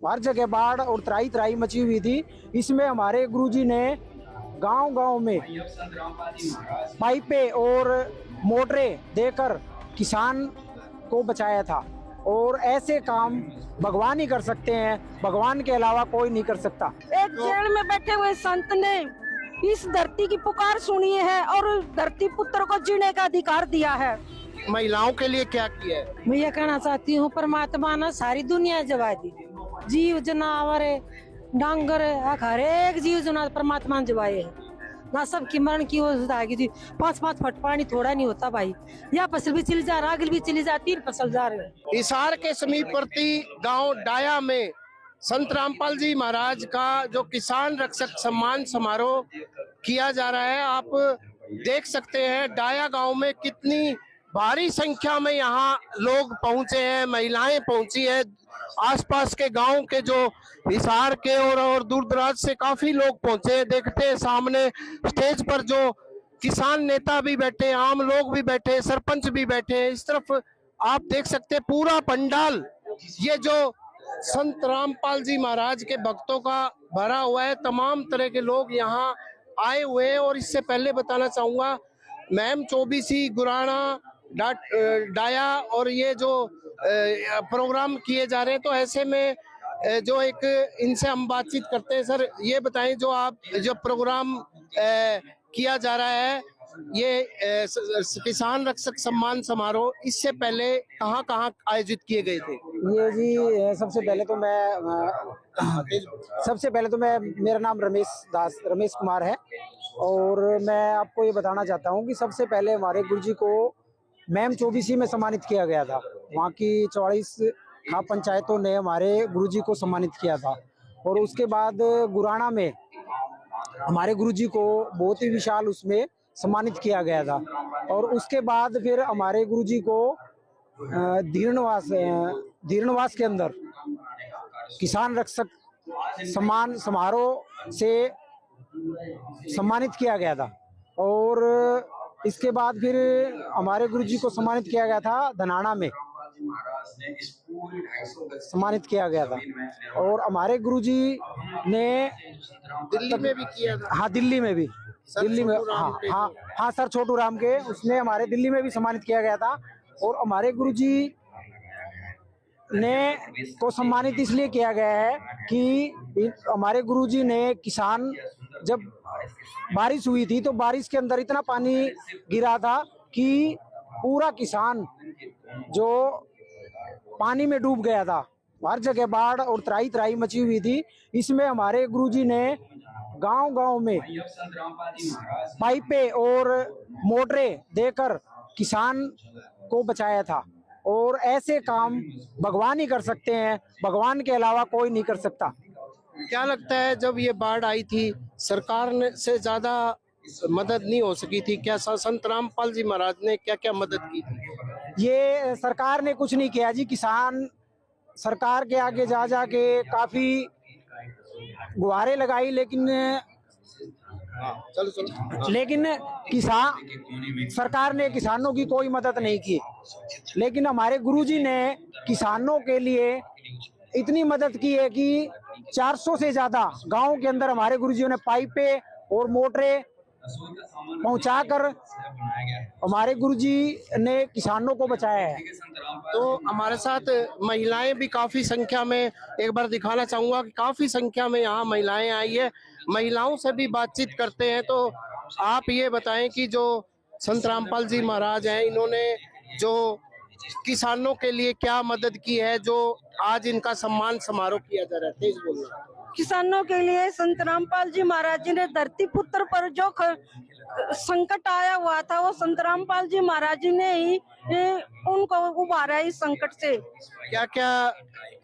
हर जगह बाढ़ और त्राही त्राही मची हुई थी। इसमें हमारे गुरुजी ने गांव-गांव में पाइपें और मोटरें देकर किसान को बचाया था। और ऐसे काम भगवान ही कर सकते हैं, भगवान के अलावा कोई नहीं कर सकता। एक जेल में बैठे हुए संत ने इस धरती की पुकार सुनी है और धरती पुत्र को जीने का अधिकार दिया है। महिलाओं के लिए क्या किया है? मैं ये कहना चाहती हूँ, परमात्मा ने सारी दुनिया जवा दी, जीव जनावर डांगर हर एक जीव जनावर परमात्मा ने जवाए है ना। सबकी मरण की व्यवस्था आ गई थी। 5-5 फुट पानी थोड़ा नहीं होता भाई। यह फसल भी चली जा रहा, आगे भी चली जा, 3 फसल जा रहे हैं। हिसार के समीपवर्ती गांव डाया में संत रामपाल जी महाराज का जो किसान रक्षक सम्मान समारोह किया जा रहा है, आप देख सकते हैं डाया गांव में कितनी भारी संख्या में यहाँ लोग पहुंचे हैं, महिलाएं पहुंची है। आसपास के गांव के जो हिसार के और दूर दराज से काफी लोग पहुंचे हैं। देखते हैं सामने स्टेज पर जो किसान नेता भी बैठे, आम लोग भी बैठे, सरपंच भी बैठे हैं। इस तरफ आप देख सकते हैं पूरा पंडाल ये जो संत रामपाल जी महाराज के भक्तों का भरा हुआ है। तमाम तरह के लोग यहाँ आए हुए हैं। और इससे पहले बताना चाहूंगा मैम चौबीसी गुराना डाया और ये जो प्रोग्राम किए जा रहे हैं, तो ऐसे में जो एक इनसे हम बातचीत करते हैं। सर ये बताएं, जो आप जो प्रोग्राम किया जा रहा है ये किसान रक्षक सम्मान समारोह, इससे पहले कहाँ कहाँ आयोजित किए गए थे? ये जी सबसे पहले तो मैं मेरा नाम रमेश कुमार है। और मैं आपको ये बताना चाहता हूँ कि सबसे पहले हमारे गुरुजी को मैम चौबीसी में सम्मानित किया गया था। वहाँ की 44 पंचायतों ने हमारे गुरुजी को सम्मानित किया था। और उसके बाद गुराना में हमारे गुरुजी को बहुत ही विशाल उसमें सम्मानित किया गया था। और उसके बाद फिर हमारे गुरुजी को धीरनवास के अंदर किसान रक्षक सम्मान समारोह से सम्मानित किया गया था। और इसके बाद फिर हमारे गुरुजी को सम्मानित किया गया था धनाना में, सम्मानित किया गया था। और हमारे गुरुजी ने दिल्ली में भी किया था। हाँ, दिल्ली में भी, दिल्ली में, हाँ सर छोटू राम के, उसने हमारे दिल्ली में भी सम्मानित किया गया था। और हमारे गुरुजी ने को सम्मानित इसलिए किया गया है कि हमारे गुरुजी ने किसान, जब बारिश हुई थी तो बारिश के अंदर इतना पानी गिरा था कि पूरा किसान जो पानी में डूब गया था। हर जगह बाढ़ और त्राही त्राही मची हुई थी। इसमें हमारे गुरुजी ने गांव-गांव में पाइपें और मोटरें देकर किसान को बचाया था। और ऐसे काम भगवान ही कर सकते हैं, भगवान के अलावा कोई नहीं कर सकता। क्या लगता है जब ये बाढ़ आई थी सरकार ने से ज्यादा मदद नहीं हो सकी थी क्या? संत रामपाल जी महाराज ने क्या क्या मदद की थी? ये सरकार ने कुछ नहीं किया जी। किसान सरकार के आगे जा जाके काफी गुहारें लगाई, लेकिन सरकार ने किसानों की कोई मदद नहीं की। लेकिन हमारे गुरुजी ने किसानों के लिए इतनी मदद की है कि 400 से ज्यादा गांव के अंदर हमारे गुरुजियों ने पाइपें और मोटरें पहुंचाकर हमारे गुरुजी ने किसानों को बचाया है। तो हमारे साथ महिलाएं भी काफी संख्या में, एक बार दिखाना चाहूंगा कि काफी संख्या में यहाँ महिलाएं आई है। महिलाओं से भी बातचीत करते हैं। तो आप ये बताएं कि जो संत रामपाल जी महाराज हैं, इन्होंने जो किसानों के लिए क्या मदद की है, जो आज इनका सम्मान समारोह किया जा रहा है? तेज बोलना। किसानों के लिए संत रामपाल जी महाराज जी ने धरती पुत्र पर जो संकट आया हुआ था, वो संत रामपाल जी महाराज जी ने ही उनको उबारा इस संकट से। क्या क्या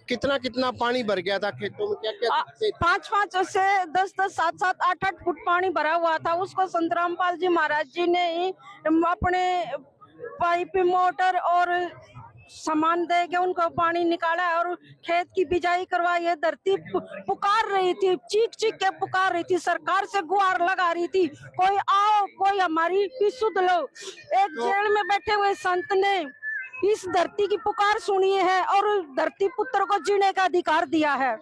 कितना कितना पानी भर गया था खेतों में? क्या क्या 5-5 से 10-10, 7-7, 8-8 फुट पानी भरा हुआ था। उसको संत रामपाल जी महाराज जी ने ही अपने पाइप मोटर और सामान दे के उनको पानी निकाला और खेत की बिजाई करवाई है। धरती पुकार रही थी, चीख चीख के पुकार रही थी, सरकार से गुहार लगा रही थी, कोई आओ, कोई हमारी भी सुध लो। एक जेल में बैठे हुए संत ने इस धरती की पुकार सुनी है और धरती पुत्र को जीने का अधिकार दिया है।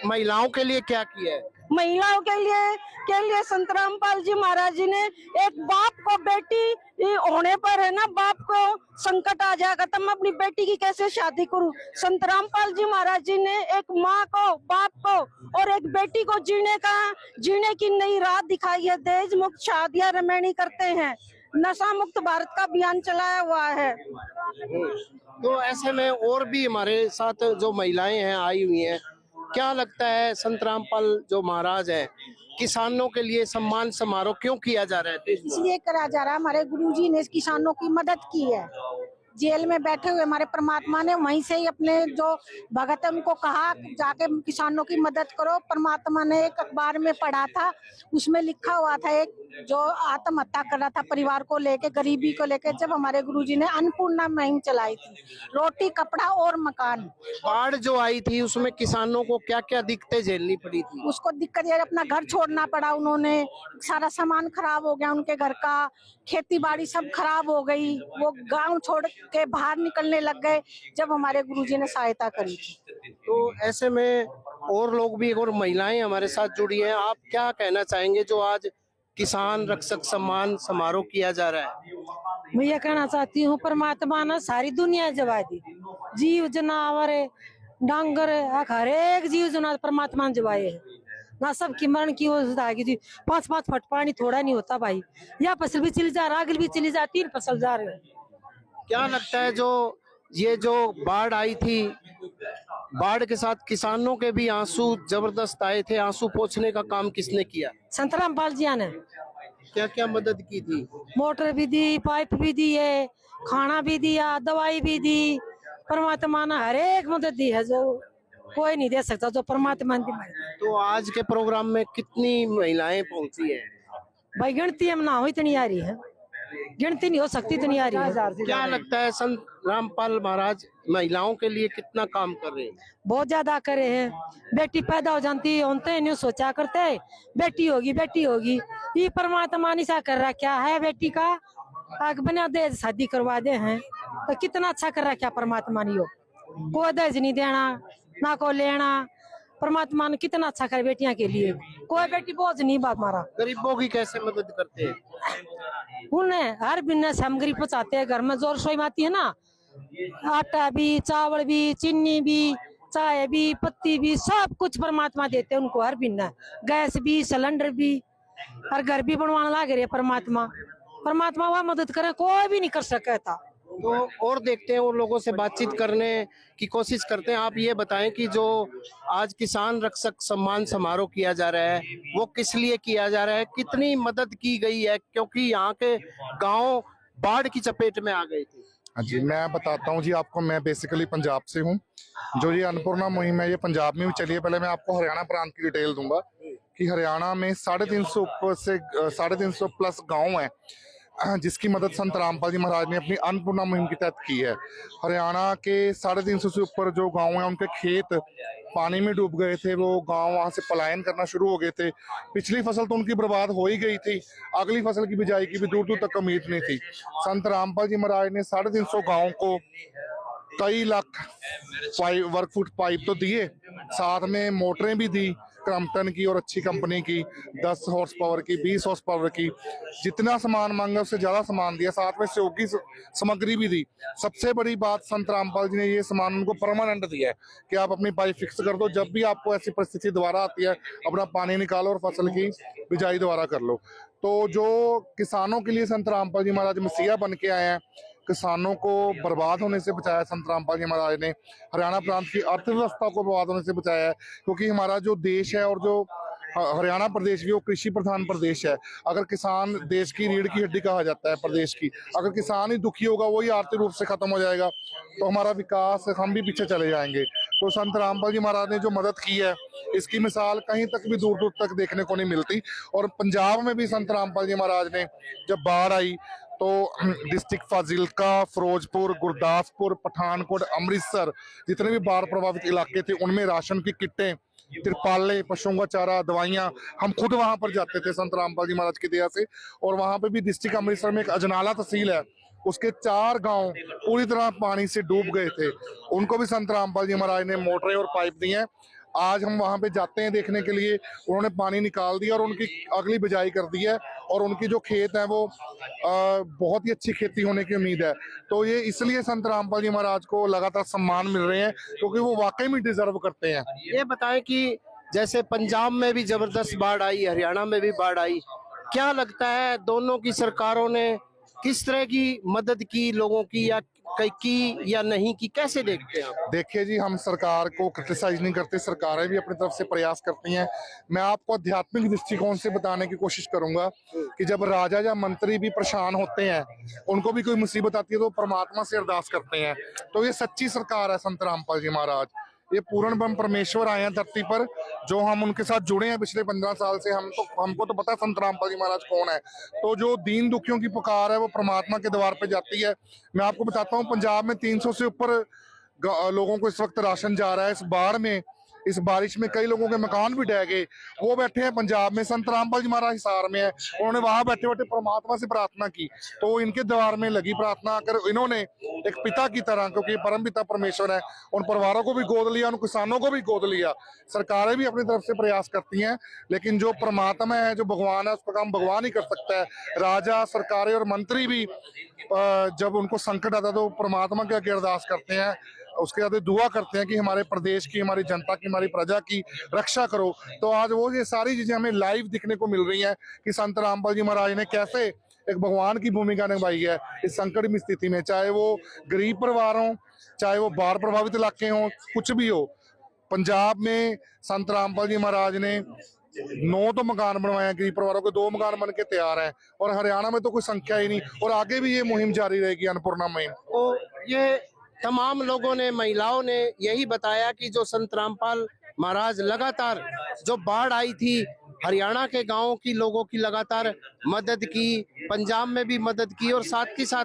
महिलाओं के लिए क्या किया है? महिलाओं के लिए संत रामपाल जी महाराज जी ने एक बाप को बेटी होने पर है ना, बाप को संकट आ जाएगा तो मैं अपनी बेटी की कैसे शादी करूं। संत रामपाल जी महाराज जी ने एक माँ को, बाप को और एक बेटी को जीने की नई राह दिखाई है। दहेज मुक्त शादियां रमैनी करते हैं, नशा मुक्त भारत का अभियान चलाया हुआ है। तो ऐसे में और भी हमारे साथ जो महिलाएं हैं आई हुई हैं, क्या लगता है संत रामपाल जो महाराज है, किसानों के लिए सम्मान समारोह क्यों किया जा रहा है? इसलिए करा जा रहा है, हमारे गुरुजी ने किसानों की मदद की है। जेल में बैठे हुए हमारे परमात्मा ने वहीं से ही अपने जो भगत है उनको कहा जाके किसानों की मदद करो। परमात्मा ने एक अखबार में पढ़ा था, उसमें लिखा हुआ था एक जो आत्महत्या कर रहा था परिवार को लेके, गरीबी को लेके, जब हमारे गुरुजी ने अन्नपूर्णा मुहिम चलाई थी, रोटी कपड़ा और मकान। बाढ़ जो आई थी उसमें किसानों को क्या क्या दिक्कतें झेलनी पड़ी थी? उसको दिक्कत ये अपना घर छोड़ना पड़ा, उन्होंने सारा सामान खराब हो गया उनके घर का, खेती बाड़ी सब खराब हो गई, वो गांव छोड़ के बाहर निकलने लग गए जब हमारे गुरुजी ने सहायता करी थी। तो ऐसे में और लोग भी और महिलाएं हमारे साथ जुड़ी हैं, आप क्या कहना चाहेंगे जो आज किसान रक्षक सम्मान समारोह किया जा रहा है? मैं ये कहना चाहती हूँ, परमात्मा ने सारी दुनिया जवा दी, जीव जनावर डांगर हर एक जीव जनावर परमात्मा ने जवाए है ना। सबकी मरण की आ गई थी, 5-5 फुट पानी थोड़ा नहीं होता भाई। यह फसल भी चली जा रहा, आगे भी चली जाती, 3 फसल जा रहे। क्या लगता है जो बाढ़ आई थी, बाढ़ के साथ किसानों के भी आंसू जबरदस्त आए थे, आंसू पोंछने का काम किसने किया? संत रामपाल जी ने क्या क्या मदद की थी? मोटर भी दी, पाइप भी दी है, खाना भी दिया, दवाई भी दी। परमात्मा ने हर एक मदद दी है जो कोई नहीं दे सकता, जो परमात्मा ने दी। तो आज के प्रोग्राम में कितनी महिलाएं पहुंची हैं? भाई गिनती हम ना हो इतनी आ रही है, गिनती नहीं हो सकती इतनी आ रही है। क्या लगता है संत रामपाल महाराज महिलाओं के लिए कितना काम कर रहे हैं? बहुत ज्यादा करे हैं। बेटी पैदा हो जाती होते नहीं सोचा करते बेटी होगी, ये परमात्मा ने सा कर रहा क्या है, बेटी का आग बना दे शादी करवा दे हैं, तो कितना अच्छा कर रहा क्या परमात्मा ने। कोई दहेज नहीं देना ना को लेना, परमात्मा ने कितना अच्छा कर बेटियां के लिए। कोई बेटी बोझ नहीं बात मारा। गरीबों की कैसे मदद करते हैं? उन्हें हर बिना सामग्री पहुँचाते हैं, घर में जो रसोई में आती है ना, आटा भी, चावल भी, चीनी भी, चाय भी, पत्ती भी, सब कुछ परमात्मा देते हैं उनको। हर बिना गैस भी, सिलेंडर भी, हर घर भी बनवाने लग रहे परमात्मा। वह मदद करे, कोई भी नहीं कर सकता। तो और देखते हैं, और लोगों से बातचीत करने की कोशिश करते हैं। आप ये बताएं कि जो आज किसान रक्षक सम्मान समारोह किया जा रहा है वो किस लिए किया जा रहा है, कितनी मदद की गई है, क्योंकि यहाँ के गांव बाढ़ की चपेट में आ गए थे? हाँ जी, मैं बताता हूँ जी आपको। मैं बेसिकली पंजाब से हूँ। जो ये अन्नपूर्णा मुहिम है ये पंजाब में भी चली है। पहले मैं आपको हरियाणा प्रांत की डिटेल दूंगा कि हरियाणा में 350 प्लस गांव है जिसकी मदद संत रामपाल जी महाराज ने अपनी अन्नपूर्णा मुहिम के तहत की है। हरियाणा के 350 से ऊपर जो गांव हैं उनके खेत पानी में डूब गए थे, वो गांव वहां से पलायन करना शुरू हो गए थे। पिछली फसल तो उनकी बर्बाद हो ही गई थी, अगली फसल की बिजाई की भी दूर दूर तक उम्मीद नहीं थी। संत रामपाल जी महाराज ने 350 गाँव को कई लाख वर्ग फुट पाइप तो दिए, साथ में मोटरें भी दी, क्रम्पटन की और अच्छी कंपनी की, 10 हॉर्स पावर की, 20 हॉर्स पावर की, जितना सामान मांगा उससे ज्यादा सामान दिया, साथ में सहयोगी सामग्री भी दी। सबसे बड़ी बात, संत रामपाल जी ने ये सामान उनको परमानेंट दिया है कि आप अपनी पाइप फिक्स कर दो, जब भी आपको ऐसी परिस्थिति दोबारा आती है अपना पानी निकालो और फसल की बिजाई दोबारा कर लो। तो जो किसानों के लिए संत रामपाल जी महाराज मसीहा बन के आए हैं, किसानों को बर्बाद होने से बचाया संत रामपाल जी महाराज ने, हरियाणा प्रांत की अर्थव्यवस्था को बर्बाद होने से बचाया है। क्योंकि हमारा जो देश है और जो हरियाणा प्रदेश भी वो कृषि प्रधान प्रदेश है। अगर किसान देश की रीढ़ की हड्डी कहा जाता है प्रदेश की, अगर किसान ही दुखी होगा, वही आर्थिक रूप से खत्म हो जाएगा, तो हमारा विकास, हम भी पीछे चले जाएंगे। तो संत रामपाल जी महाराज ने जो मदद की है इसकी मिसाल कहीं तक भी दूर दूर तक देखने को नहीं मिलती। और पंजाब में भी संत रामपाल जी महाराज ने जब बाढ़ आई तो डिस्ट्रिक्ट फाजिलका, फिरोजपुर, गुरदासपुर, पठानकोट, अमृतसर, जितने भी बाढ़ प्रभावित इलाके थे उनमें राशन की किटें, तिरपाले, पशुओं का चारा, दवाइयां, हम खुद वहां पर जाते थे संत रामपाल जी महाराज की दया से। और वहां पे भी डिस्ट्रिक्ट अमृतसर में एक अजनाला तहसील है, उसके 4 गांव पूरी तरह पानी से डूब गए थे। उनको भी संत रामपाल जी महाराज ने मोटरें और पाइप दी हैं। आज हम वहां पे जाते हैं देखने के लिए, उन्होंने पानी निकाल दिया और उनकी अगली बिजाई कर दी है और उनकी जो खेत है वो बहुत ही अच्छी खेती होने की उम्मीद है। तो ये इसलिए संत रामपाल जी महाराज को लगातार सम्मान मिल रहे हैं क्योंकि वो वाकई में डिजर्व करते हैं। ये बताएं कि जैसे पंजाब में भी जबरदस्त बाढ़ आई, हरियाणा में भी बाढ़ आई, क्या लगता है दोनों की सरकारों ने किस तरह की मदद की लोगों की, या की या नहीं की, कैसे देखते हैं आप? देखिए जी, हम सरकार को क्रिटिसाइज नहीं करते, सरकारें भी अपनी तरफ से प्रयास करती हैं। मैं आपको आध्यात्मिक दृष्टिकोण से बताने की कोशिश करूंगा कि जब राजा या मंत्री भी परेशान होते हैं, उनको भी कोई मुसीबत आती है तो परमात्मा से अरदास करते हैं। तो ये सच्ची सरकार है संत रामपाल जी महाराज। ये पूर्ण ब्रह्म परमेश्वर आए हैं धरती पर, जो हम उनके साथ जुड़े हैं पिछले 15 साल से। हमको तो पता है संत रामपाल जी महाराज कौन है। तो जो दीन दुखियों की पुकार है वो परमात्मा के द्वार पे जाती है। मैं आपको बताता हूँ, पंजाब में 300 से ऊपर लोगों को इस वक्त राशन जा रहा है। इस बाढ़ में, इस बारिश में कई लोगों के मकान भी ढह गए। वो बैठे हैं पंजाब में, संत रामपाल जी महाराज हिसार में है, उन्होंने वहां बैठे बैठे परमात्मा से प्रार्थना की। तो इनके द्वार में लगी प्रार्थना कर इन्होंने एक पिता की तरह, क्योंकि परम पिता परमेश्वर है, उन परिवारों को भी गोद लिया, उन किसानों को भी गोद लिया। सरकारें भी अपनी तरफ से प्रयास करती हैं, लेकिन जो परमात्मा है, जो भगवान है, उसका काम भगवान ही कर सकता है। राजा, सरकारें और मंत्री भी जब उनको संकट आता है तो परमात्मा के आगे अरदास करते हैं, उसके आगे दुआ करते हैं कि हमारे प्रदेश की, हमारी जनता की, हमारी प्रजा की रक्षा करो। तो आज वो ये सारी चीजें हमें लाइव दिखने को मिल रही हैं कि संत रामपाल जी महाराज ने कैसे एक भगवान की भूमिका निभाई है इस संकट में स्थिति में। चाहे वो गरीब परिवार हो, चाहे वो बाढ़ प्रभावित इलाके हों, कुछ भी हो, पंजाब में संत रामपाल जी महाराज ने 9 तो मकान बनवाए हैं, गरीब परिवारों के 2 मकान बन के तैयार हैं, और हरियाणा में तो कोई संख्या ही नहीं। और आगे भी ये मुहिम जारी रहेगी, अन्नपूर्णा मुहिम। तो ये तमाम लोगों ने, महिलाओं ने यही बताया कि जो संत रामपाल महाराज लगातार, जो बाढ़ आई थी, हरियाणा के गांवों की लोगों की लगातार मदद की, पंजाब में भी मदद की, और साथ ही साथ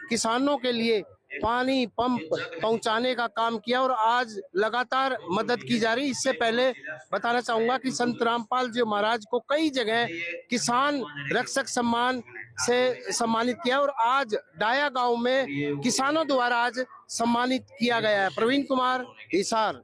किसानों के लिए पानी पंप पहुंचाने का काम किया, और आज लगातार मदद की जा रही। इससे पहले बताना चाहूंगा कि संत रामपाल जी महाराज को कई जगह किसान रक्षक सम्मान से सम्मानित किया, और आज डाया गांव में किसानों द्वारा आज सम्मानित किया गया है। प्रवीण कुमार, हिसार।